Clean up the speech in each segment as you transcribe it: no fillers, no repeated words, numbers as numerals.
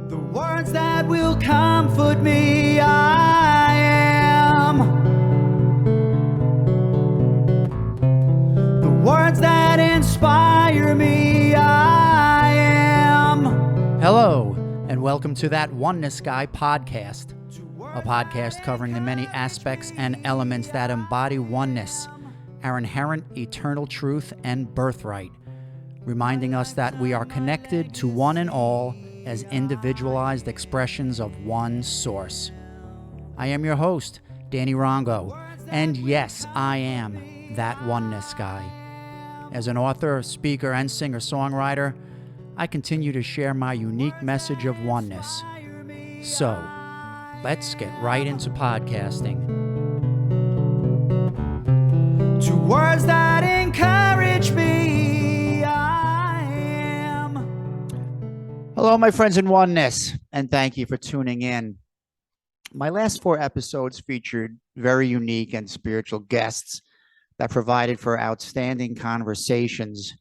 The words that will comfort me, I am. The words that inspire me, I am. Hello, and welcome to that Oneness Guy podcast, a podcast covering the many aspects and elements that embody oneness, our inherent eternal truth and birthright, reminding us that we are connected to one and all as individualized expressions of one source. I am your host, Danny Rongo, and yes, I am that Oneness Guy. As an author, speaker, and singer-songwriter, I continue to share my unique message of oneness. So, let's get right into podcasting. To words that encourage me, I am. Hello, my friends in oneness, and thank you for tuning in. My last 4 episodes featured very unique and spiritual guests that provided for outstanding conversations.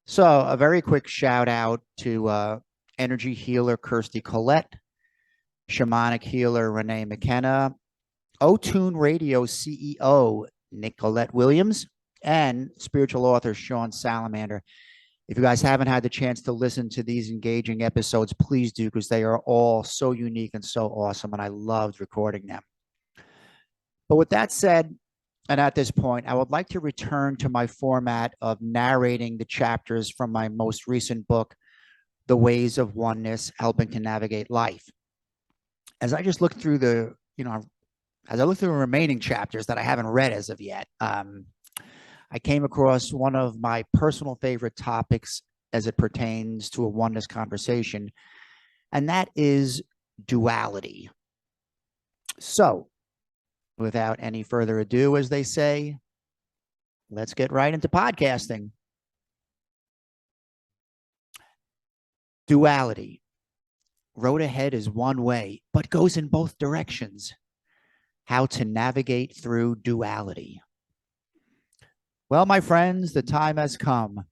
So a very quick shout out to energy healer Kirsty Collette, shamanic healer Renee McKenna, O-Tune Radio CEO Nicolette Williams, and spiritual author Sean Salamander. If you guys haven't had the chance to listen to these engaging episodes, please do, because they are all so unique and so awesome, and I loved recording them. But with that said, and at this point, I would like to return to my format of narrating the chapters from my most recent book, The WAYZ of Oneness, Helping to Navigate Life. As I just looked through the remaining chapters that I haven't read as of yet, I came across one of my personal favorite topics as it pertains to a oneness conversation, and that is duality. So, without any further ado, as they say, let's get right into podcasting. Duality. Road ahead is one way, but goes in both directions. How to navigate through duality. Well, my friends, the time has come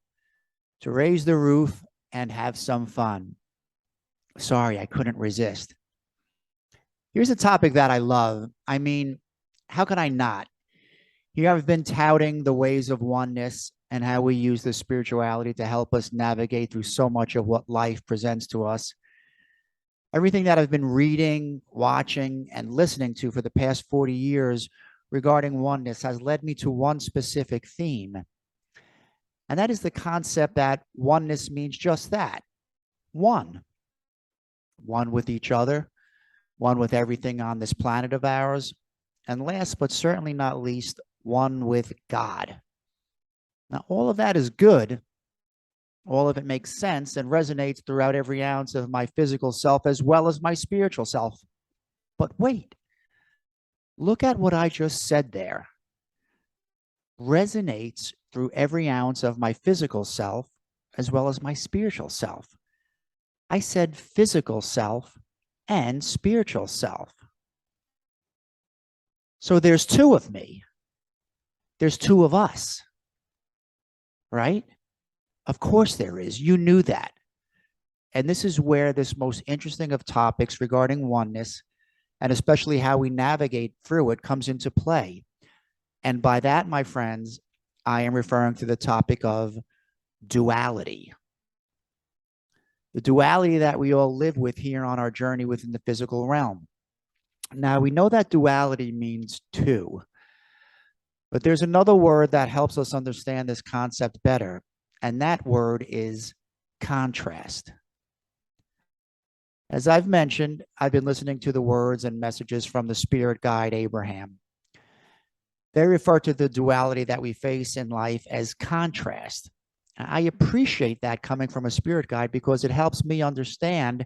to raise the roof and have some fun. Sorry, I couldn't resist. Here's a topic that I love. I mean, how could I not? Here I've been touting the ways of oneness and how we use the spirituality to help us navigate through so much of what life presents to us. Everything that I've been reading, watching, and listening to for the past 40 years regarding oneness has led me to one specific theme. And that is the concept that oneness means just that. One. One with each other, one with everything on this planet of ours, and last but certainly not least, one with God. Now, all of that is good. All of it makes sense and resonates throughout every ounce of my physical self as well as my spiritual self. But wait. Look at what I just said there. Resonates through every ounce of my physical self as well as my spiritual self. I said physical self and spiritual self. So there's 2 of me. There's 2 of us. Right? Of course there is. You knew that. And this is where this most interesting of topics regarding oneness, and especially how we navigate through it, comes into play. And by that, my friends, I am referring to the topic of duality. The duality that we all live with here on our journey within the physical realm. Now, we know that duality means 2, but there's another word that helps us understand this concept better, and that word is contrast. As I've mentioned, I've been listening to the words and messages from the spirit guide Abraham. They refer to the duality that we face in life as contrast. I appreciate that coming from a spirit guide because it helps me understand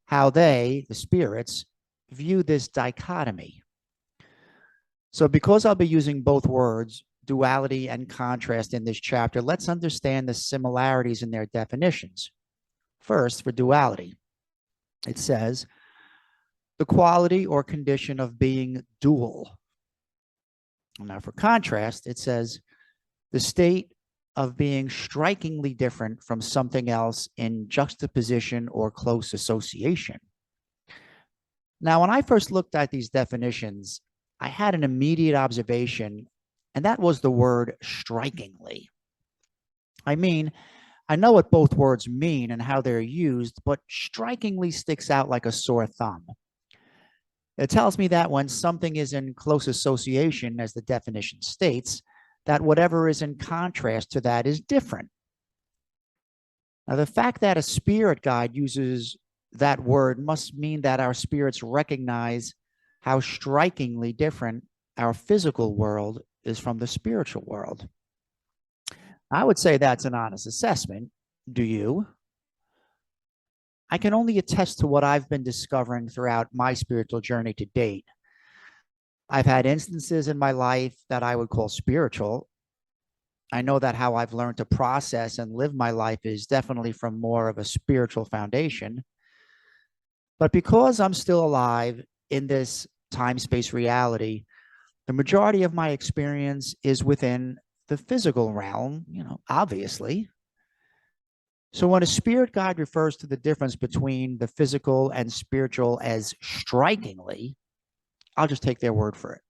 how they, the spirits, view this dichotomy. So because I'll be using both words, duality and contrast, in this chapter, let's understand the similarities in their definitions. First, for duality. It says, the quality or condition of being dual. Now, for contrast, it says, the state of being strikingly different from something else in juxtaposition or close association. Now, when I first looked at these definitions, I had an immediate observation, and that was the word strikingly. I mean, I know what both words mean and how they're used, but strikingly sticks out like a sore thumb. It tells me that when something is in close association, as the definition states, that whatever is in contrast to that is different. Now, the fact that a spirit guide uses that word must mean that our spirits recognize how strikingly different our physical world is from the spiritual world. I would say that's an honest assessment. Do you? I can only attest to what I've been discovering throughout my spiritual journey to date. I've had instances in my life that I would call spiritual. I know that how I've learned to process and live my life is definitely from more of a spiritual foundation. But because I'm still alive in this time-space reality, the majority of my experience is within the physical realm, obviously. So when a spirit guide refers to the difference between the physical and spiritual as strikingly, I'll just take their word for it.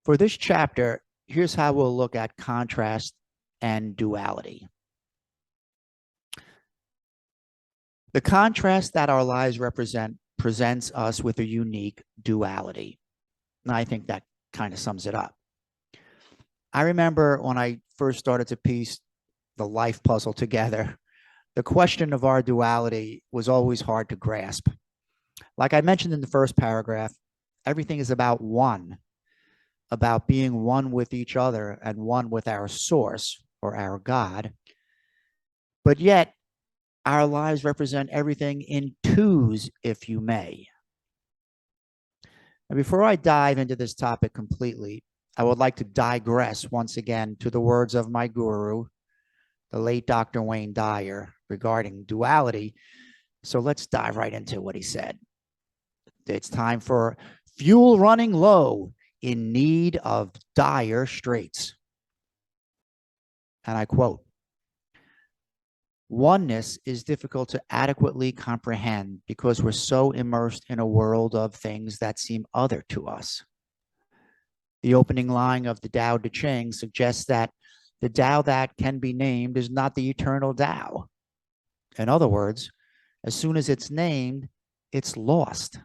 For this chapter, here's how we'll look at contrast and duality. The contrast that our lives represent presents us with a unique duality. And I think that kind of sums it up. I remember when I first started to piece the life puzzle together, the question of our duality was always hard to grasp. Like I mentioned in the first paragraph, everything is about one, about being one with each other and one with our source or our God. But yet, our lives represent everything in twos, if you may. Now, before I dive into this topic completely, I would like to digress once again to the words of my guru, the late Dr. Wayne Dyer, regarding duality. So let's dive right into what he said. It's time for fuel running low, in need of dire straits. And I quote, "Oneness is difficult to adequately comprehend because we're so immersed in a world of things that seem other to us." The opening line of the Tao Te Ching suggests that the Tao that can be named is not the eternal Tao. In other words, as soon as it's named, it's lost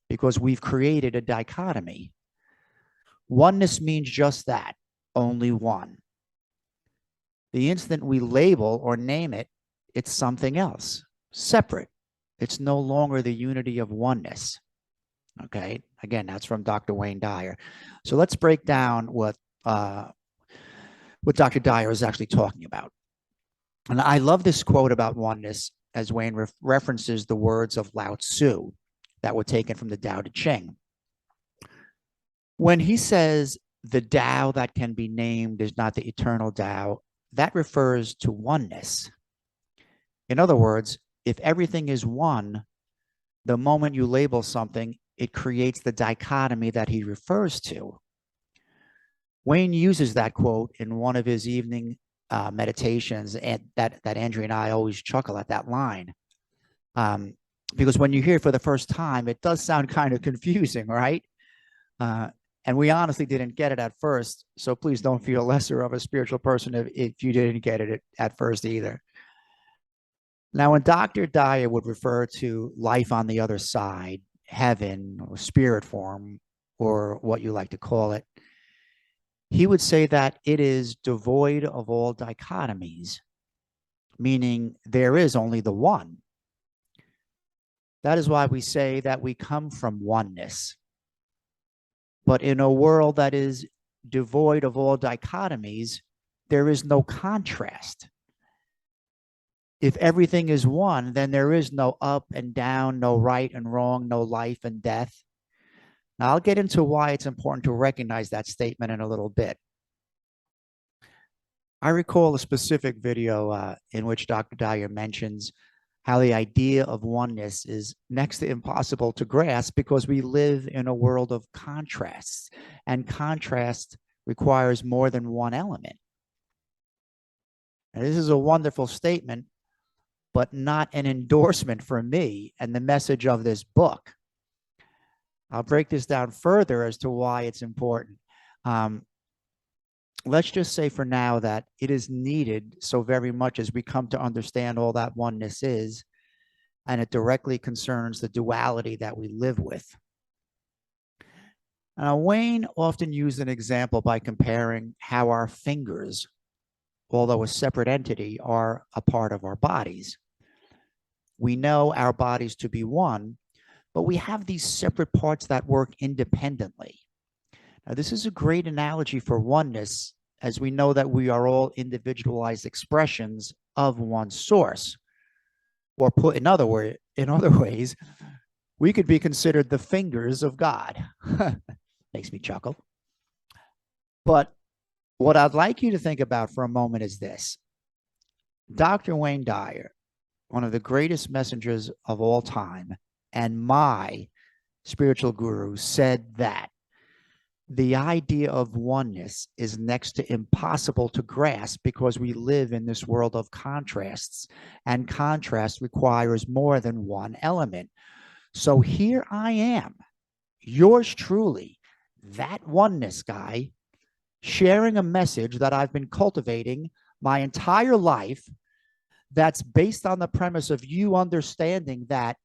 because we've created a dichotomy. Oneness means just that, only one. The instant we label or name it, it's something else, separate. It's no longer the unity of oneness. Okay, again, that's from Dr. Wayne Dyer. So let's break down what Dr. Dyer is actually talking about. And I love this quote about oneness as Wayne references the words of Lao Tzu that were taken from the Tao Te Ching. When he says the Tao that can be named is not the eternal Tao, that refers to oneness. In other words, if everything is one, the moment you label something, it creates the dichotomy that he refers to. Wayne uses that quote in one of his evening meditations, and that Andrea and I always chuckle at that line. Because when you hear it for the first time, it does sound kind of confusing, right? And we honestly didn't get it at first. So please don't feel lesser of a spiritual person if you didn't get it at first either. Now, when Dr. Dyer would refer to life on the other side, heaven or spirit form, or what you like to call it, he would say that it is devoid of all dichotomies, meaning there is only the one. That is why we say that we come from oneness. But in a world that is devoid of all dichotomies, there is no contrast. If everything is one, then there is no up and down, no right and wrong, no life and death. Now, I'll get into why it's important to recognize that statement in a little bit. I recall a specific video in which Dr. Dyer mentions how the idea of oneness is next to impossible to grasp because we live in a world of contrasts, and contrast requires more than one element. And this is a wonderful statement, but not an endorsement for me and the message of this book. I'll break this down further as to why it's important. Let's just say for now that it is needed so very much as we come to understand all that oneness is, and it directly concerns the duality that we live with. Now, Wayne often used an example by comparing how our fingers, although a separate entity, are a part of our bodies. We know our bodies to be one, but we have these separate parts that work independently. Now, this is a great analogy for oneness, as we know that we are all individualized expressions of one source. Or put in other ways, we could be considered the fingers of God. Makes me chuckle. But what I'd like you to think about for a moment is this. Dr. Wayne Dyer, one of the greatest messengers of all time, and my spiritual guru, said that the idea of oneness is next to impossible to grasp because we live in this world of contrasts, and contrast requires more than one element. So here I am, yours truly, that oneness guy, sharing a message that I've been cultivating my entire life that's based on the premise of you understanding that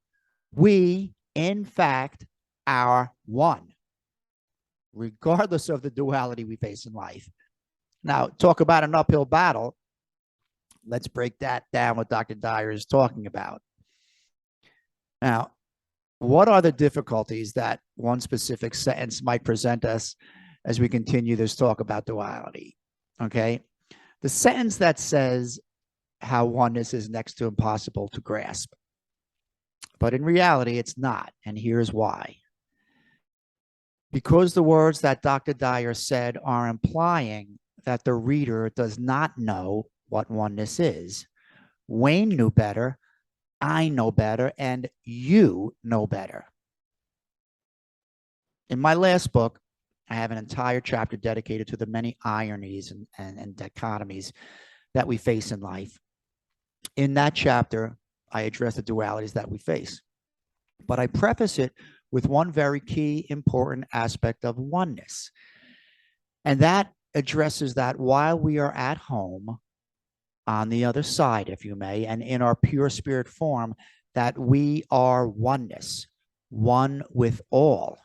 we, in fact, are one, regardless of the duality we face in life. Now, talk about an uphill battle. Let's break that down, what Dr. Dyer is talking about. Now, what are the difficulties that one specific sentence might present us as we continue this talk about duality? Okay. The sentence that says how oneness is next to impossible to grasp. But in reality, it's not. And here's why. Because the words that Dr. Dyer said are implying that the reader does not know what oneness is. Wayne knew better, I know better, and you know better. In my last book, I have an entire chapter dedicated to the many ironies and dichotomies that we face in life. In that chapter, I address the dualities that we face. But I preface it with one very key, important aspect of oneness. And that addresses that while we are at home, on the other side, if you may, and in our pure spirit form, that we are oneness, one with all.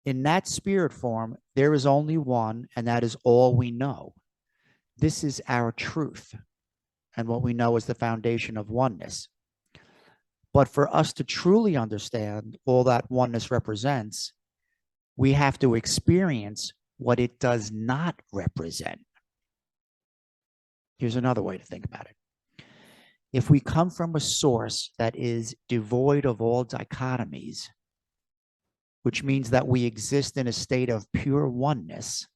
In that spirit form, there is only one, and that is all we know. This is our truth, and what we know is the foundation of oneness. But for us to truly understand all that oneness represents, we have to experience what it does not represent. Here's another way to think about it. If we come from a source that is devoid of all dichotomies, which means that we exist in a state of pure oneness,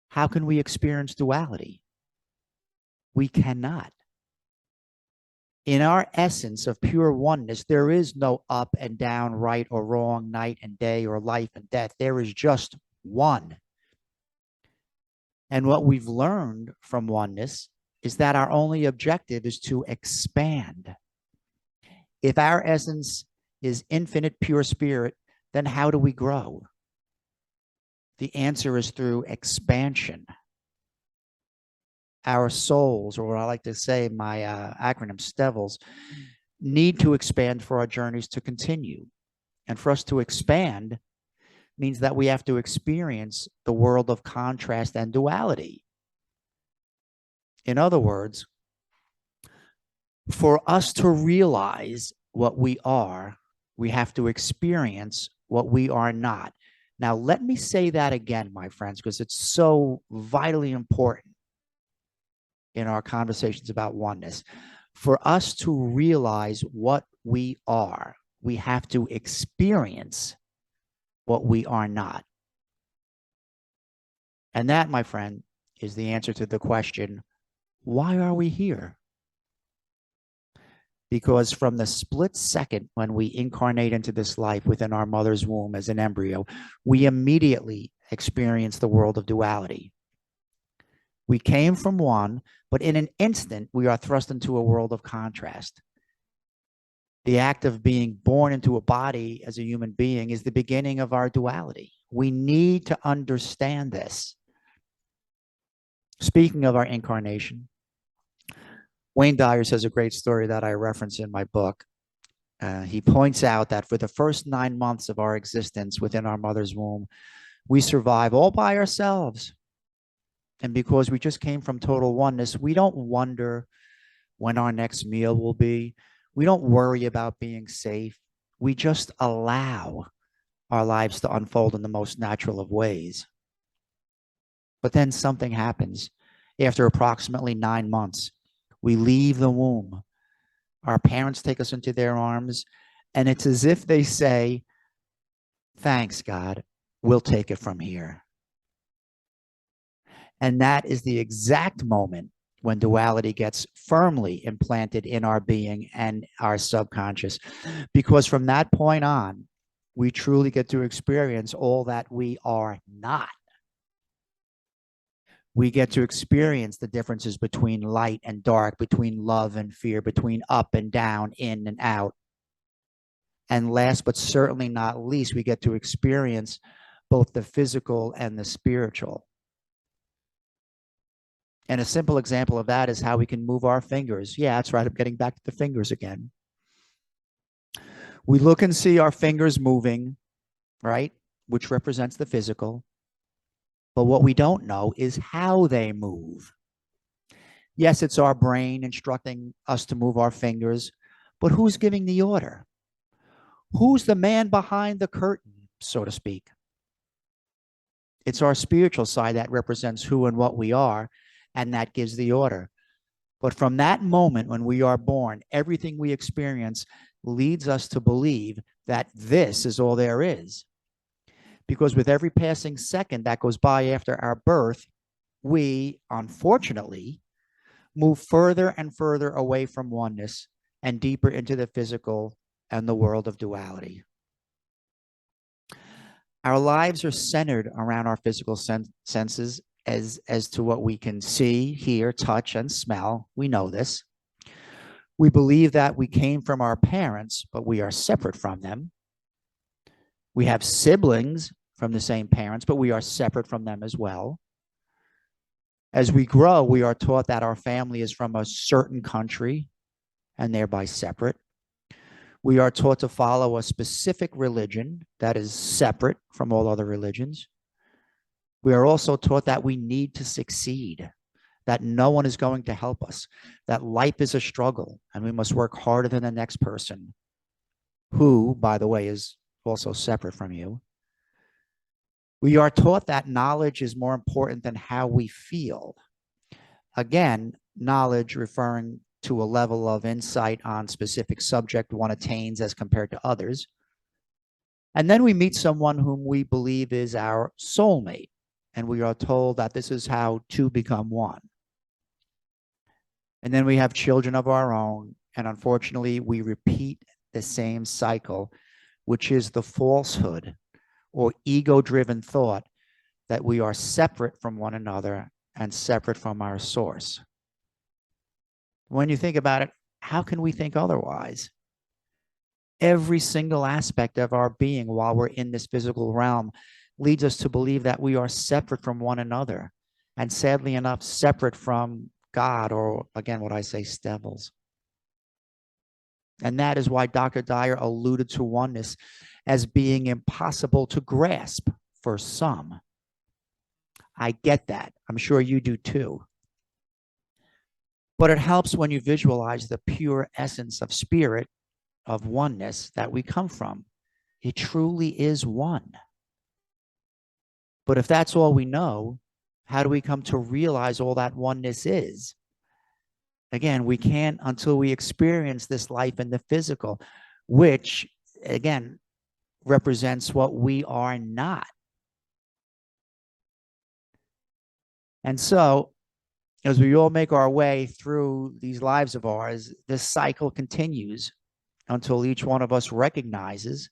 how can we experience duality? We cannot. In our essence of pure oneness, there is no up and down, right or wrong, night and day, or life and death. There is just one. And what we've learned from oneness is that our only objective is to expand. If our essence is infinite pure spirit, then how do we grow? The answer is through expansion. Our souls, or what I like to say, my acronym STEVLs, need to expand for our journeys to continue. And for us to expand means that we have to experience the world of contrast and duality. In other words, for us to realize what we are, we have to experience what we are not. Now, let me say that again, my friends, because it's so vitally important in our conversations about oneness. For us to realize what we are, we have to experience what we are not. And that, my friend, is the answer to the question, why are we here? Because from the split second when we incarnate into this life within our mother's womb as an embryo, we immediately experience the world of duality. We came from one, but in an instant, we are thrust into a world of contrast. The act of being born into a body as a human being is the beginning of our duality. We need to understand this. Speaking of our incarnation, Wayne Dyer says a great story that I reference in my book. He points out that for the first 9 months of our existence within our mother's womb, we survive all by ourselves. And because we just came from total oneness, we don't wonder when our next meal will be. We don't worry about being safe. We just allow our lives to unfold in the most natural of ways. But then something happens. After approximately 9 months, we leave the womb. Our parents take us into their arms, and it's as if they say, "Thanks, God, we'll take it from here." And that is the exact moment when duality gets firmly implanted in our being and our subconscious. Because from that point on, we truly get to experience all that we are not. We get to experience the differences between light and dark, between love and fear, between up and down, in and out. And last but certainly not least, we get to experience both the physical and the spiritual. And a simple example of that is how we can move our fingers. Yeah, that's right. I'm getting back to the fingers again. We look and see our fingers moving, right? Which represents the physical. But what we don't know is how they move. Yes, it's our brain instructing us to move our fingers, but who's giving the order? Who's the man behind the curtain, so to speak? It's our spiritual side that represents who and what we are, and that gives the order. But from that moment when we are born, everything we experience leads us to believe that this is all there is. Because with every passing second that goes by after our birth, we, unfortunately, move further and further away from oneness and deeper into the physical and the world of duality. Our lives are centered around our physical senses as to what we can see, hear, touch, and smell. We know this. We believe that we came from our parents, but we are separate from them. We have siblings from the same parents, but we are separate from them as well. As we grow, we are taught that our family is from a certain country and thereby separate. We are taught to follow a specific religion that is separate from all other religions. We are also taught that we need to succeed, that no one is going to help us, that life is a struggle and we must work harder than the next person, who, by the way, is also separate from you. We are taught that knowledge is more important than how we feel. Again, knowledge referring to a level of insight on specific subject one attains as compared to others. And then we meet someone whom we believe is our soulmate, and we are told that this is how two become one. And then we have children of our own, and unfortunately, we repeat the same cycle, which is the falsehood or ego-driven thought that we are separate from one another and separate from our source. When you think about it, how can we think otherwise? Every single aspect of our being while we're in this physical realm leads us to believe that we are separate from one another, and sadly enough, separate from God, or again, what I say, devils. And that is why Dr. Dyer alluded to oneness as being impossible to grasp for some. I get that. I'm sure you do too. But it helps when you visualize the pure essence of spirit, of oneness that we come from. It truly is one. But if that's all we know, how do we come to realize all that oneness is? Again, we can't until we experience this life in the physical, which, again, represents what we are not. And so, as we all make our way through these lives of ours, this cycle continues until each one of us recognizes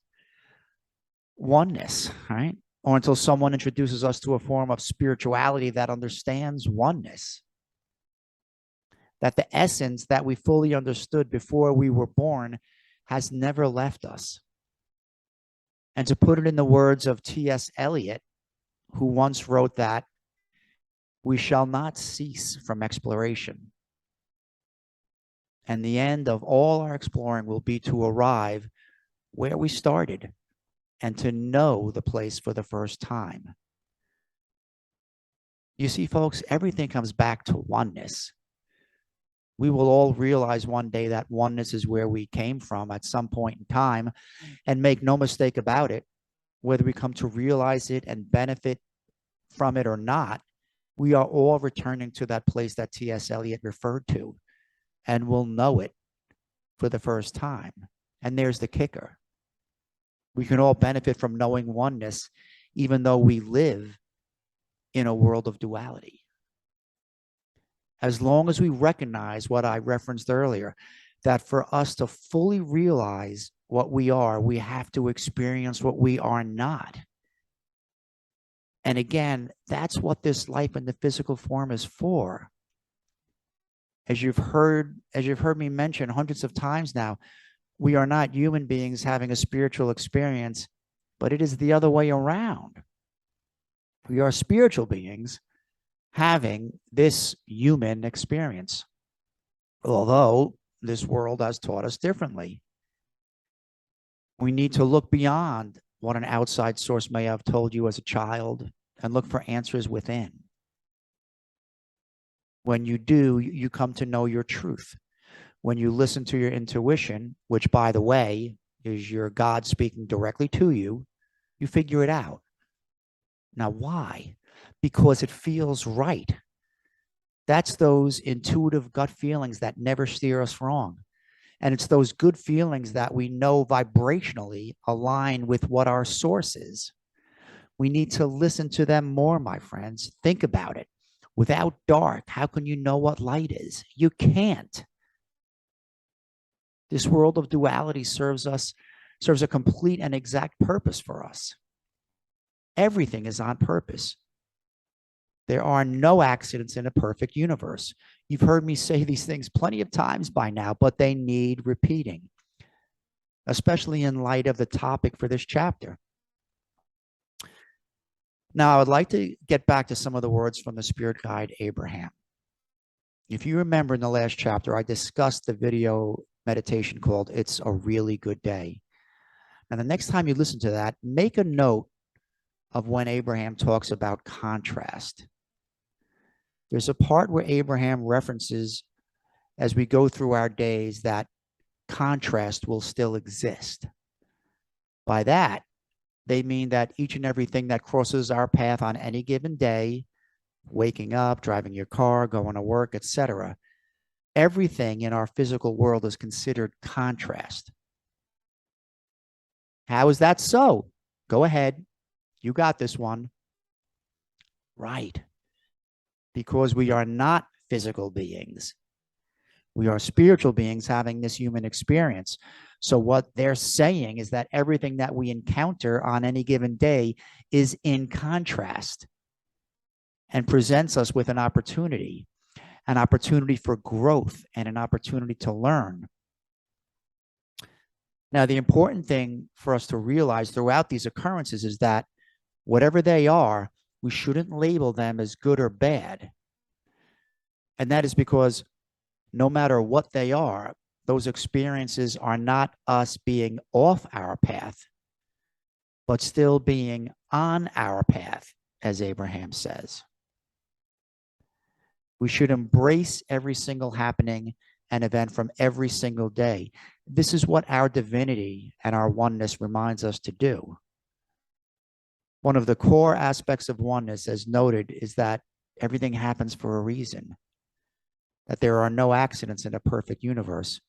oneness, right? or until someone introduces us to a form of spirituality that understands oneness, that the essence that we fully understood before we were born has never left us. And to put it in the words of T.S. Eliot, who once wrote that, we shall not cease from exploration. And the end of all our exploring will be to arrive where we started and to know the place for the first time. You see, folks, everything comes back to oneness. We will all realize one day that oneness is where we came from at some point in time, and make no mistake about it, whether we come to realize it and benefit from it or not, we are all returning to that place that T.S. Eliot referred to, and we'll know it for the first time. And there's the kicker. We can all benefit from knowing oneness, even though we live in a world of duality. As long as we recognize what I referenced earlier, that for us to fully realize what we are, we have to experience what we are not. And again, that's what this life in the physical form is for. As you've heard me mention hundreds of times now, we are not human beings having a spiritual experience, but it is the other way around. We are spiritual beings having this human experience, although this world has taught us differently. We need to look beyond what an outside source may have told you as a child and look for answers within. When you do, you come to know your truth. When you listen to your intuition, which, by the way, is your God speaking directly to you, you figure it out. Now, why? Because it feels right. That's those intuitive gut feelings that never steer us wrong. And it's those good feelings that we know vibrationally align with what our source is. We need to listen to them more, my friends. Think about it. Without dark, how can you know what light is? You can't. This world of duality serves a complete and exact purpose for us. Everything is on purpose. There are no accidents in a perfect universe. You've heard me say these things plenty of times by now, but they need repeating, especially in light of the topic for this chapter. Now, I would like to get back to some of the words from the spirit guide Abraham. If you remember in the last chapter, I discussed the video meditation called It's a Really Good Day. And the next time you listen to that, make a note of when Abraham talks about contrast. There's a part where Abraham references, as we go through our days, that contrast will still exist. By that, they mean that each and everything that crosses our path on any given day, waking up, driving your car, going to work, etc., everything in our physical world is considered contrast. How is that so? Go ahead. You got this one. Right. Because we are not physical beings. We are spiritual beings having this human experience. So what they're saying is that everything that we encounter on any given day is in contrast and presents us with an opportunity for growth and an opportunity to learn. Now, the important thing for us to realize throughout these occurrences is that whatever they are, we shouldn't label them as good or bad. And that is because no matter what they are, those experiences are not us being off our path, but still being on our path, as Abraham says. We should embrace every single happening and event from every single day. This is what our divinity and our oneness reminds us to do. One of the core aspects of oneness, as noted, is that everything happens for a reason, that there are no accidents in a perfect universe.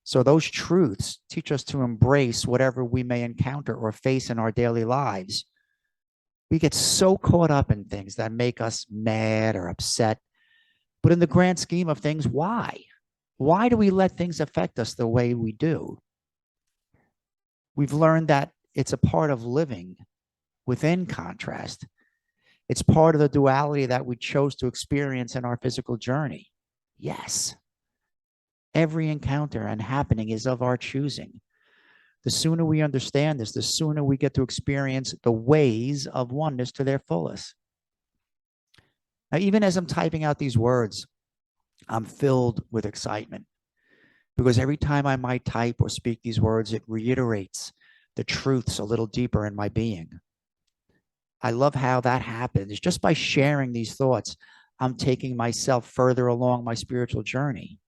So those truths teach us to embrace whatever we may encounter or face in our daily lives. We get so caught up in things that make us mad or upset. But in the grand scheme of things, why? Why do we let things affect us the way we do? We've learned that it's a part of living, within contrast. It's part of the duality that we chose to experience in our physical journey. Yes. Every encounter and happening is of our choosing. The sooner we understand this, the sooner we get to experience the ways of oneness to their fullest. Now, even as I'm typing out these words, I'm filled with excitement because every time I might type or speak these words, it reiterates the truths a little deeper in my being. I love how that happens. Just by sharing these thoughts, I'm taking myself further along my spiritual journey.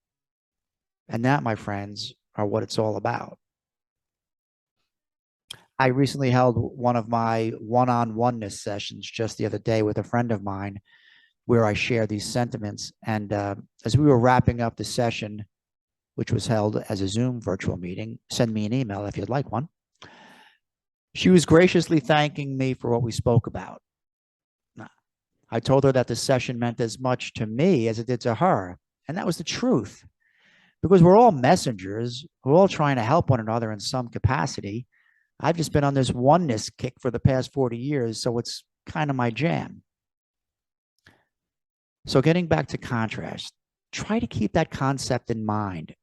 And that, my friends, are what it's all about. I recently held one of my one-on-oneness sessions just the other day with a friend of mine where I share these sentiments. And as we were wrapping up the session, which was held as a Zoom virtual meeting, send me an email if you'd like one. She was graciously thanking me for what we spoke about. I told her that the session meant as much to me as it did to her. And that was the truth. Because we're all messengers. We're all trying to help one another in some capacity. I've just been on this oneness kick for the past 40 years, so it's kind of my jam. So getting back to contrast, try to keep that concept in mind.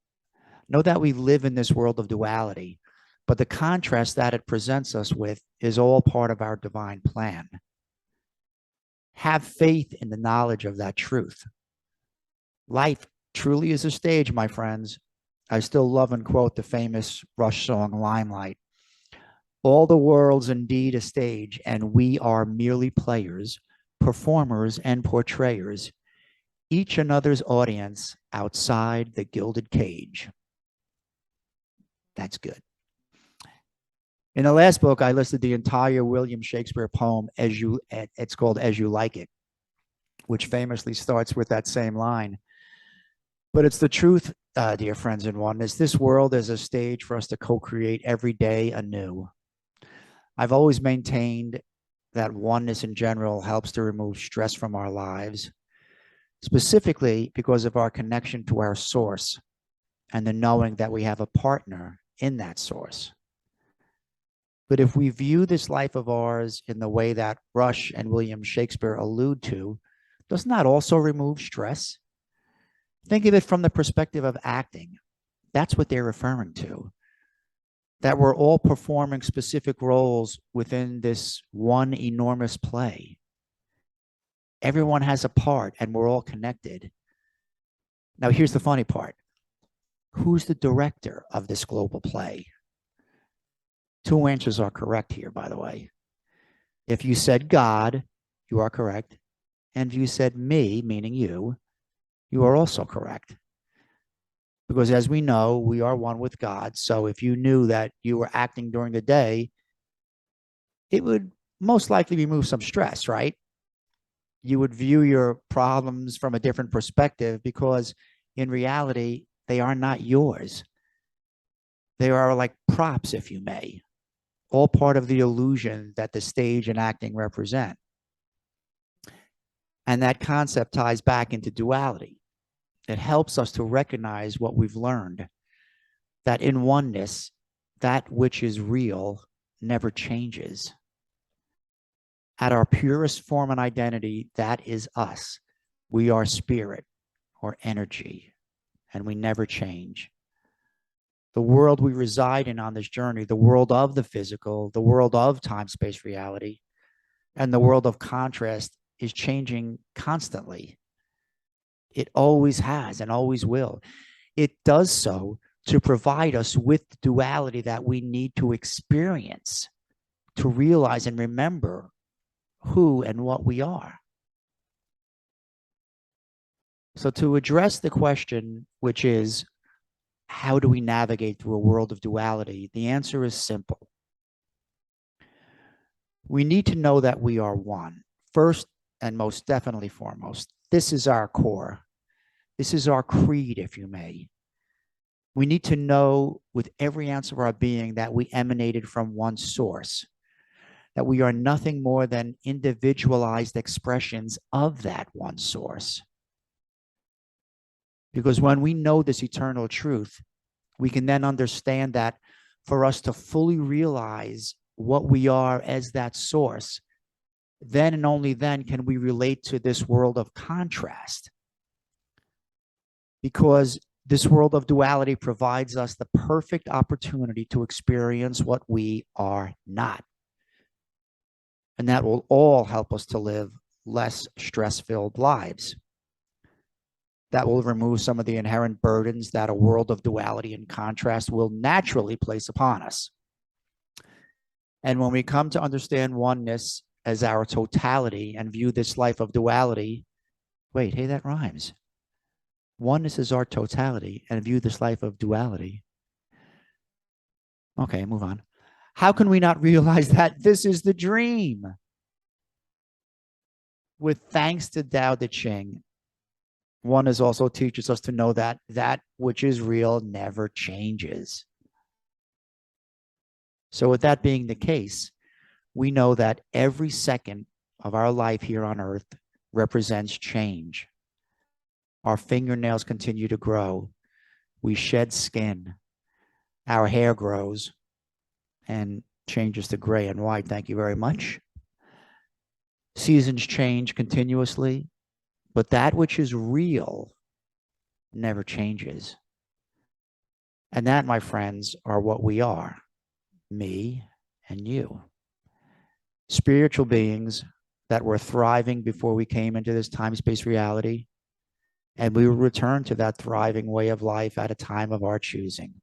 Know that we live in this world of duality, but the contrast that it presents us with is all part of our divine plan. Have faith in the knowledge of that truth. Life truly is a stage, my friends. I still love and quote the famous Rush song, Limelight. All the world's indeed a stage, and we are merely players, performers, and portrayers, each another's audience outside the gilded cage. That's good. In the last book, I listed the entire William Shakespeare poem, it's called As You Like It, which famously starts with that same line. But it's the truth, dear friends in oneness. This world is a stage for us to co-create every day anew. I've always maintained that oneness in general helps to remove stress from our lives, specifically because of our connection to our source and the knowing that we have a partner in that source. But if we view this life of ours in the way that Rush and William Shakespeare allude to, doesn't that also remove stress? Think of it from the perspective of acting. That's what they're referring to. That we're all performing specific roles within this one enormous play. Everyone has a part and we're all connected. Now, here's the funny part. Who's the director of this global play? Two answers are correct here, by the way. If you said God, you are correct. And if you said me, meaning you are also correct. Because as we know, we are one with God. So if you knew that you were acting during the day, it would most likely remove some stress, right? You would view your problems from a different perspective because in reality, they are not yours. They are like props, if you may, all part of the illusion that the stage and acting represent. And that concept ties back into duality. It helps us to recognize what we've learned, that in oneness, that which is real never changes. At our purest form and identity, that is us. We are spirit or energy, and we never change. The world we reside in on this journey, the world of the physical, the world of time-space reality, and the world of contrast is changing constantly. It always has and always will. It does so to provide us with the duality that we need to experience, to realize and remember who and what we are. So to address the question, which is, how do we navigate through a world of duality? The answer is simple. We need to know that we are one. First and most definitely foremost, this is our core. This is our creed, if you may. We need to know with every ounce of our being that we emanated from one source, that we are nothing more than individualized expressions of that one source. Because when we know this eternal truth, we can then understand that for us to fully realize what we are as that source, then and only then can we relate to this world of contrast. Because this world of duality provides us the perfect opportunity to experience what we are not. And that will all help us to live less stress-filled lives. That will remove some of the inherent burdens that a world of duality and contrast will naturally place upon us. And when we come to understand oneness as our totality and view this life of duality, wait, hey, that rhymes. Oneness is our totality and view this life of duality. Okay, move on. How can we not realize that this is the dream? With thanks to Tao Te Ching, Oneness also teaches us to know that that which is real never changes. So with that being the case, we know that every second of our life here on earth represents change. Our fingernails continue to grow. We shed skin. Our hair grows and changes to gray and white. Thank you very much. Seasons change continuously, but that which is real never changes. And that, my friends, are what we are, me and you. Spiritual beings that were thriving before we came into this time-space reality, and we will return to that thriving way of life at a time of our choosing.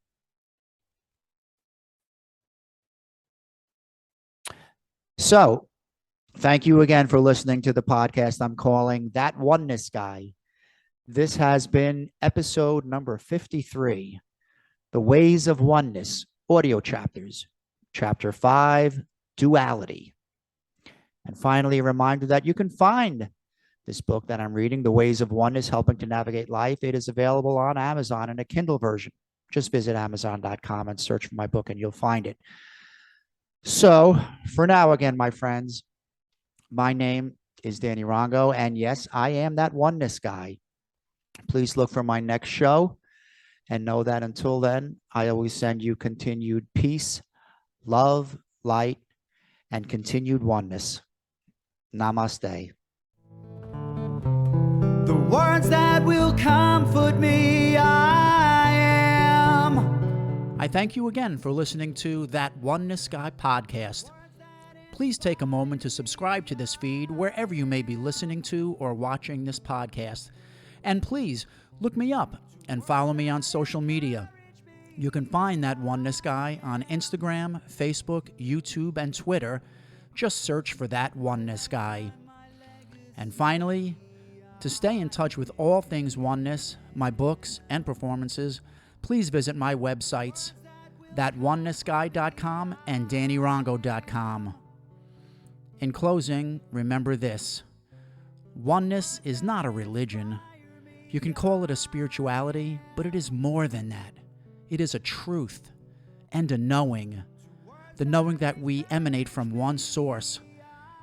So, thank you again for listening to the podcast I'm calling That Oneness Guy. This has been episode number 53, The WAYZ of Oneness, audio chapters, chapter 5, Duality. And finally, a reminder that you can find this book that I'm reading, The WAYZ of Oneness, Helping to Navigate Life. It is available on Amazon in a Kindle version. Just visit Amazon.com and search for my book and you'll find it. So for now, again, my friends, my name is Danny Rongo, and yes, I am that oneness guy. Please look for my next show and know that until then, I always send you continued peace, love, light, and continued oneness. Namaste. The words that will comfort me, I am. I thank you again for listening to That Oneness Guy podcast. Please take a moment to subscribe to this feed wherever you may be listening to or watching this podcast. And please look me up and follow me on social media. You can find That Oneness Guy on Instagram, Facebook, YouTube, and Twitter. Just search for That Oneness Guy. And finally, to stay in touch with all things oneness, my books, and performances, please visit my websites, thatonenessguy.com and dannyrongo.com. In closing, remember this. Oneness is not a religion. You can call it a spirituality, but it is more than that. It is a truth and a knowing. The knowing that we emanate from one source.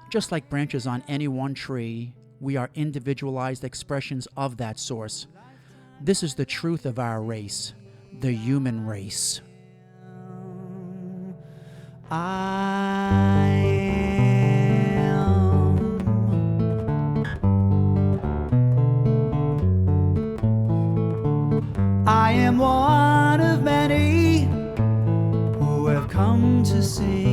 Just like branches on any one tree, we are individualized expressions of that source. This is the truth of our race, the human race. I am one of many who have come to see